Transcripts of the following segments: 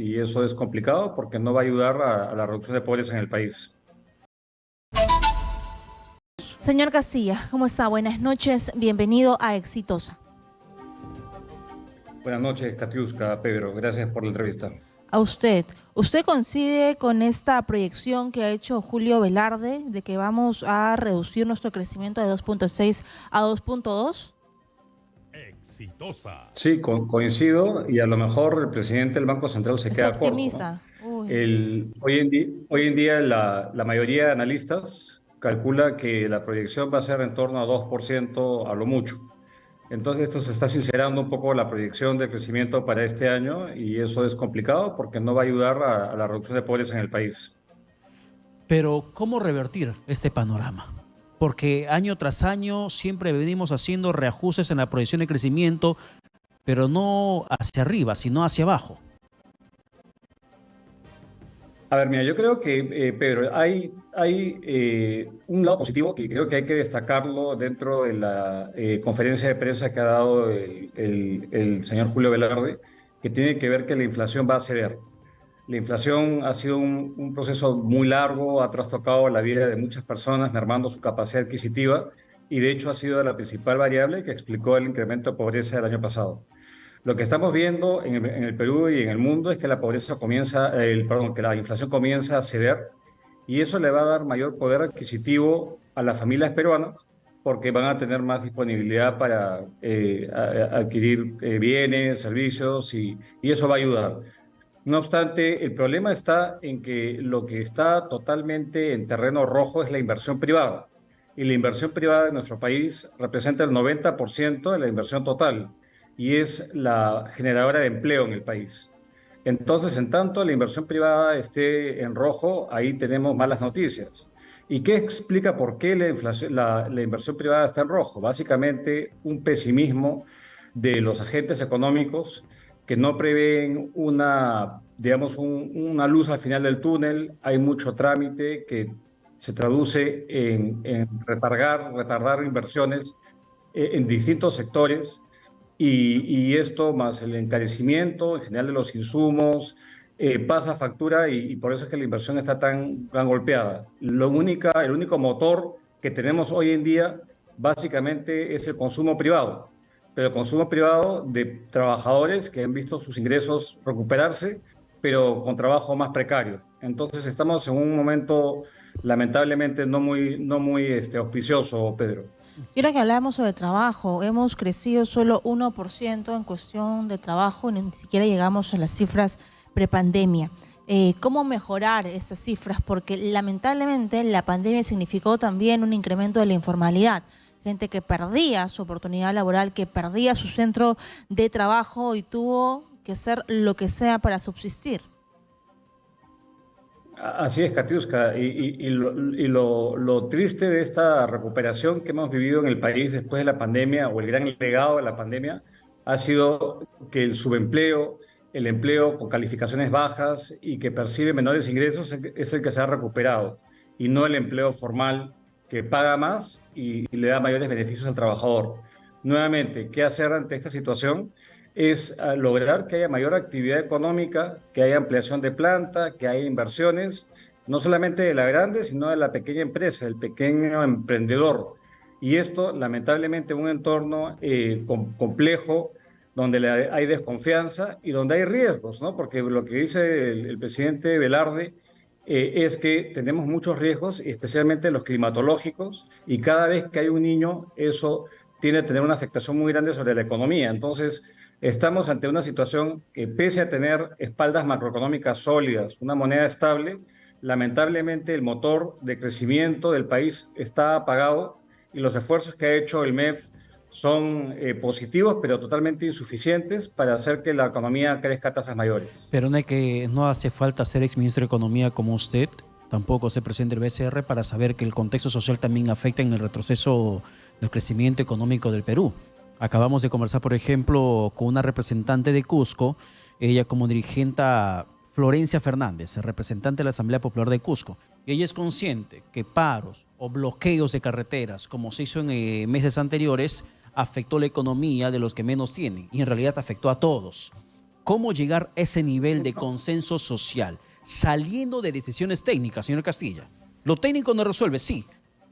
y eso es complicado porque no va a ayudar a la reducción de pobreza en el país. Señor Castilla, ¿cómo está? Buenas noches, bienvenido a Exitosa. Buenas noches, Katiuska, Pedro. Gracias por la entrevista. A usted. ¿Usted coincide con esta proyección que ha hecho Julio Velarde de que vamos a reducir nuestro crecimiento de 2.6 a 2.2? Exitosa. Sí, coincido, y a lo mejor el presidente del Banco Central se Es queda corto, ¿no? optimista. Uy. Hoy en día la mayoría de analistas calcula que la proyección va a ser en torno a 2% a lo mucho. Entonces esto se está sincerando un poco la proyección de crecimiento para este año y eso es complicado porque no va a ayudar a la reducción de pobreza en el país. Pero, ¿cómo revertir este panorama? Porque año tras año siempre venimos haciendo reajustes en la proyección de crecimiento, pero no hacia arriba, sino hacia abajo. A ver, mira, yo creo que, Pedro, hay un lado positivo que creo que hay que destacarlo dentro de la conferencia de prensa que ha dado el señor Julio Velarde, que tiene que ver que la inflación va a ceder. La inflación ha sido un proceso muy largo, ha trastocado la vida de muchas personas, mermando su capacidad adquisitiva, y de hecho ha sido la principal variable que explicó el incremento de pobreza del año pasado. Lo que estamos viendo en el Perú y en el mundo es que la pobreza comienza, que la inflación comienza a ceder y eso le va a dar mayor poder adquisitivo a las familias peruanas porque van a tener más disponibilidad para adquirir bienes, servicios y eso va a ayudar. No obstante, el problema está en que lo que está totalmente en terreno rojo es la inversión privada. Y la inversión privada en nuestro país representa el 90% de la inversión total y es la generadora de empleo en el país. Entonces, en tanto la inversión privada esté en rojo, ahí tenemos malas noticias. ¿Y qué explica por qué la inversión privada está en rojo? Básicamente, un pesimismo de los agentes económicos que no prevén una luz al final del túnel. Hay mucho trámite que se traduce en retardar inversiones en distintos sectores y esto más el encarecimiento en general de los insumos pasa factura y por eso es que la inversión está tan golpeada. El único motor que tenemos hoy en día básicamente es el consumo privado, pero el consumo privado de trabajadores que han visto sus ingresos recuperarse, pero con trabajo más precario. Entonces estamos en un momento lamentablemente no muy auspicioso, Pedro. Y ahora que hablamos sobre trabajo, hemos crecido solo 1% en cuestión de trabajo, ni siquiera llegamos a las cifras prepandemia. ¿Cómo mejorar esas cifras? Porque lamentablemente la pandemia significó también un incremento de la informalidad. Gente que perdía su oportunidad laboral, que perdía su centro de trabajo y tuvo que hacer lo que sea para subsistir. Así es, Katiuska, lo triste de esta recuperación que hemos vivido en el país después de la pandemia, o el gran legado de la pandemia, ha sido que el subempleo, el empleo con calificaciones bajas y que percibe menores ingresos es el que se ha recuperado, y no el empleo formal que paga más y le da mayores beneficios al trabajador. Nuevamente, ¿qué hacer ante esta situación? Es lograr que haya mayor actividad económica, que haya ampliación de planta, que haya inversiones, no solamente de la grande, sino de la pequeña empresa, el pequeño emprendedor. Y esto, lamentablemente, en un entorno complejo, donde hay desconfianza y donde hay riesgos, ¿no? Porque lo que dice el presidente Velarde es que tenemos muchos riesgos, especialmente los climatológicos, y cada vez que hay un niño, eso tiene que tener una afectación muy grande sobre la economía. Entonces, estamos ante una situación que, pese a tener espaldas macroeconómicas sólidas, una moneda estable, lamentablemente el motor de crecimiento del país está apagado y los esfuerzos que ha hecho el MEF son positivos, pero totalmente insuficientes para hacer que la economía crezca a tasas mayores. Pero no hace falta ser exministro de Economía como usted, tampoco ser presidente del BCR, para saber que el contexto social también afecta en el retroceso del crecimiento económico del Perú. Acabamos de conversar, por ejemplo, con una representante de Cusco, ella como dirigente, Florencia Fernández, representante de la Asamblea Popular de Cusco. Y ella es consciente que paros o bloqueos de carreteras, como se hizo en meses anteriores, afectó la economía de los que menos tienen y en realidad afectó a todos. ¿Cómo llegar a ese nivel de consenso social? Saliendo de decisiones técnicas, señor Castilla. Lo técnico no resuelve, sí,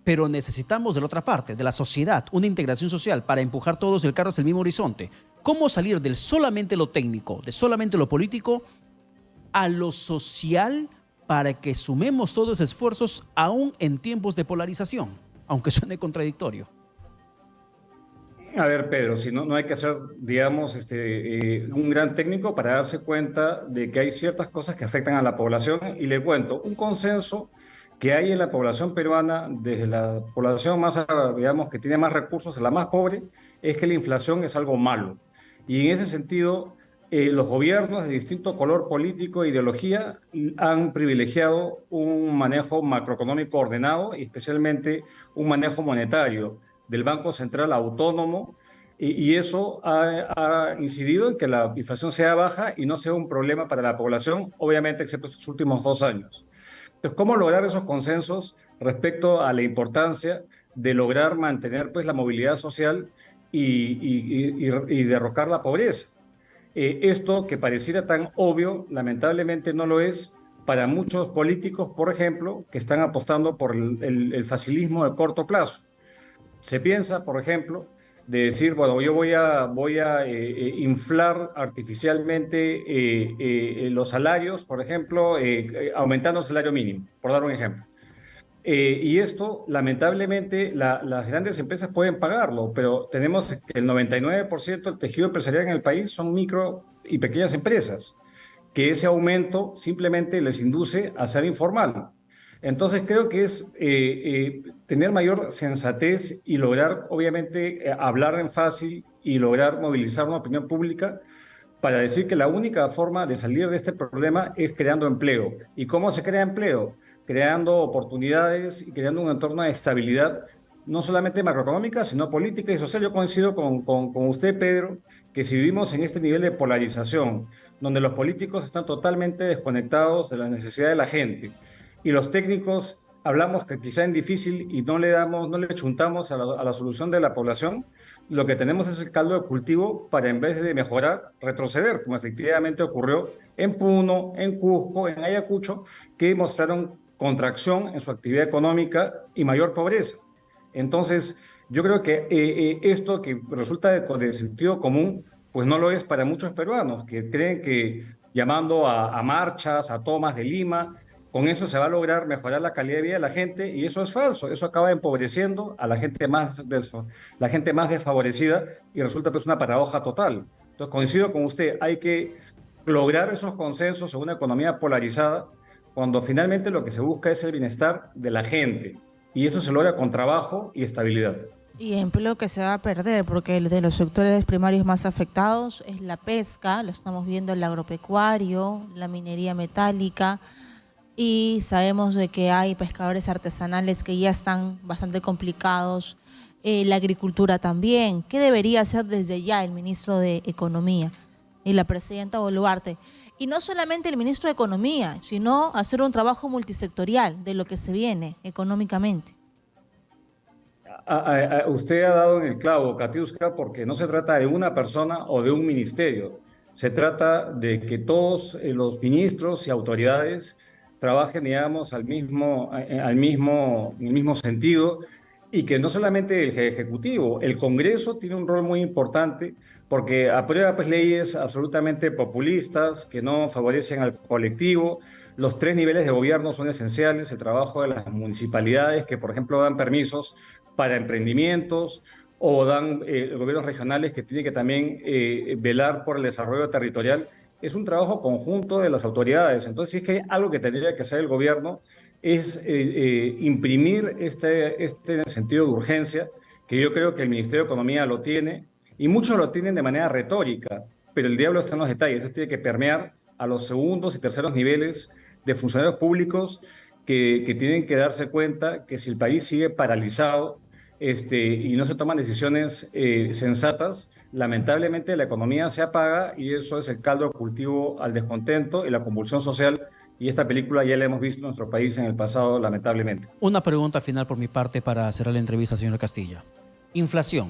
pero necesitamos de la otra parte, de la sociedad, una integración social para empujar todos el carro hacia el mismo horizonte. ¿Cómo salir del solamente lo técnico, de solamente lo político, a lo social para que sumemos todos los esfuerzos aún en tiempos de polarización, aunque suene contradictorio? A ver, Pedro, si no hay que ser, digamos, un gran técnico para darse cuenta de que hay ciertas cosas que afectan a la población. Y le cuento, un consenso que hay en la población peruana, desde la población más, digamos, que tiene más recursos a la más pobre, es que la inflación es algo malo. Y en ese sentido, los gobiernos de distinto color político e ideología han privilegiado un manejo macroeconómico ordenado y especialmente un manejo monetario del Banco Central autónomo, y eso ha incidido en que la inflación sea baja y no sea un problema para la población, obviamente, excepto estos últimos 2 años. Entonces, ¿cómo lograr esos consensos respecto a la importancia de lograr mantener pues, la movilidad social y derrocar la pobreza? Esto que pareciera tan obvio, lamentablemente no lo es para muchos políticos, por ejemplo, que están apostando por el facilismo de corto plazo. Se piensa, por ejemplo, de decir, bueno, yo voy a inflar artificialmente los salarios, por ejemplo, aumentando el salario mínimo, por dar un ejemplo. Y esto, lamentablemente, las grandes empresas pueden pagarlo, pero tenemos que el 99% del tejido empresarial en el país son micro y pequeñas empresas, que ese aumento simplemente les induce a ser informal. Entonces creo que es tener mayor sensatez y lograr, obviamente, hablar en fácil y lograr movilizar una opinión pública para decir que la única forma de salir de este problema es creando empleo. ¿Y cómo se crea empleo? Creando oportunidades y creando un entorno de estabilidad, no solamente macroeconómica, sino política y social. Yo coincido con usted, Pedro, que si vivimos en este nivel de polarización, donde los políticos están totalmente desconectados de las necesidades de la gente, y los técnicos hablamos que quizá es difícil y no le chuntamos a la solución de la población, lo que tenemos es el caldo de cultivo para, en vez de mejorar, retroceder, como efectivamente ocurrió en Puno, en Cusco, en Ayacucho, que mostraron contracción en su actividad económica y mayor pobreza. Entonces, yo creo que esto que resulta de sentido común, pues no lo es para muchos peruanos, que creen que llamando a marchas, a tomas de Lima, con eso se va a lograr mejorar la calidad de vida de la gente, y eso es falso. Eso acaba empobreciendo a la gente más desfavorecida y resulta pues una paradoja total. Entonces coincido con usted, hay que lograr esos consensos en una economía polarizada cuando finalmente lo que se busca es el bienestar de la gente, y eso se logra con trabajo y estabilidad. Y empleo que se va a perder, porque el de los sectores primarios más afectados es la pesca, lo estamos viendo, el agropecuario, la minería metálica, y sabemos de que hay pescadores artesanales que ya están bastante complicados, la agricultura también. ¿Qué debería hacer desde ya el ministro de Economía y la presidenta Boluarte? Y no solamente el ministro de Economía, sino hacer un trabajo multisectorial de lo que se viene económicamente. Usted ha dado en el clavo, Katiuska, porque no se trata de una persona o de un ministerio. Se trata de que todos los ministros y autoridades trabajen, digamos, en el mismo sentido, y que no solamente el Ejecutivo, el Congreso tiene un rol muy importante porque aprueba pues, leyes absolutamente populistas que no favorecen al colectivo. Los 3 niveles de gobierno son esenciales, el trabajo de las municipalidades que, por ejemplo, dan permisos para emprendimientos, o dan gobiernos regionales que tienen que también velar por el desarrollo territorial. Es un trabajo conjunto de las autoridades. Entonces, si es que hay algo que tendría que hacer el gobierno, es imprimir este sentido de urgencia, que yo creo que el Ministerio de Economía lo tiene, y muchos lo tienen de manera retórica, pero el diablo está en los detalles. Eso tiene que permear a los segundos y terceros niveles de funcionarios públicos que tienen que darse cuenta que si el país sigue paralizado y no se toman decisiones sensatas, lamentablemente la economía se apaga, y eso es el caldo de cultivo al descontento y la convulsión social, y esta película ya la hemos visto en nuestro país en el pasado, lamentablemente. Una pregunta final por mi parte para cerrar la entrevista, señor Castilla. Inflación.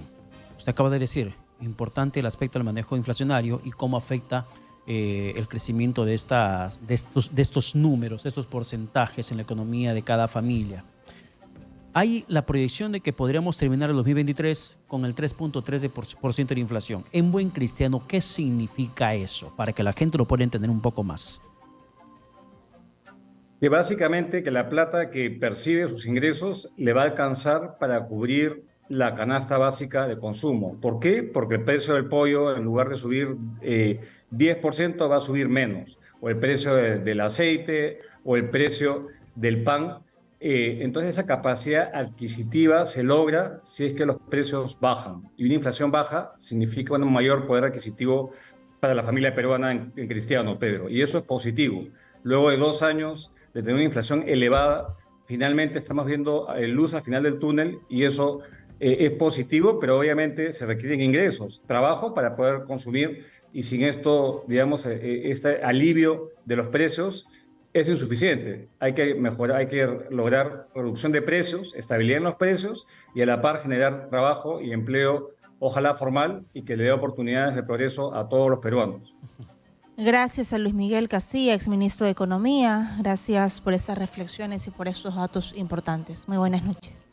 Usted acaba de decir, importante el aspecto del manejo inflacionario y cómo afecta el crecimiento de estos números, de estos porcentajes en la economía de cada familia. Hay la proyección de que podríamos terminar el 2023 con el 3.3% de inflación. En buen cristiano, ¿qué significa eso? Para que la gente lo pueda entender un poco más. Que básicamente que la plata que percibe sus ingresos le va a alcanzar para cubrir la canasta básica de consumo. ¿Por qué? Porque el precio del pollo, en lugar de subir 10%, va a subir menos. O el precio del aceite, o el precio del pan. Entonces esa capacidad adquisitiva se logra si es que los precios bajan. Y una inflación baja significa un mayor poder adquisitivo para la familia peruana en cristiano, Pedro. Y eso es positivo. Luego de 2 años de tener una inflación elevada, finalmente estamos viendo luz al final del túnel y eso es positivo, pero obviamente se requieren ingresos, trabajo para poder consumir y sin esto, digamos, este alivio de los precios es insuficiente. Hay que mejorar, hay que lograr reducción de precios, estabilidad en los precios y a la par generar trabajo y empleo, ojalá formal, y que le dé oportunidades de progreso a todos los peruanos. Gracias a Luis Miguel Castilla, exministro de Economía. Gracias por esas reflexiones y por esos datos importantes. Muy buenas noches.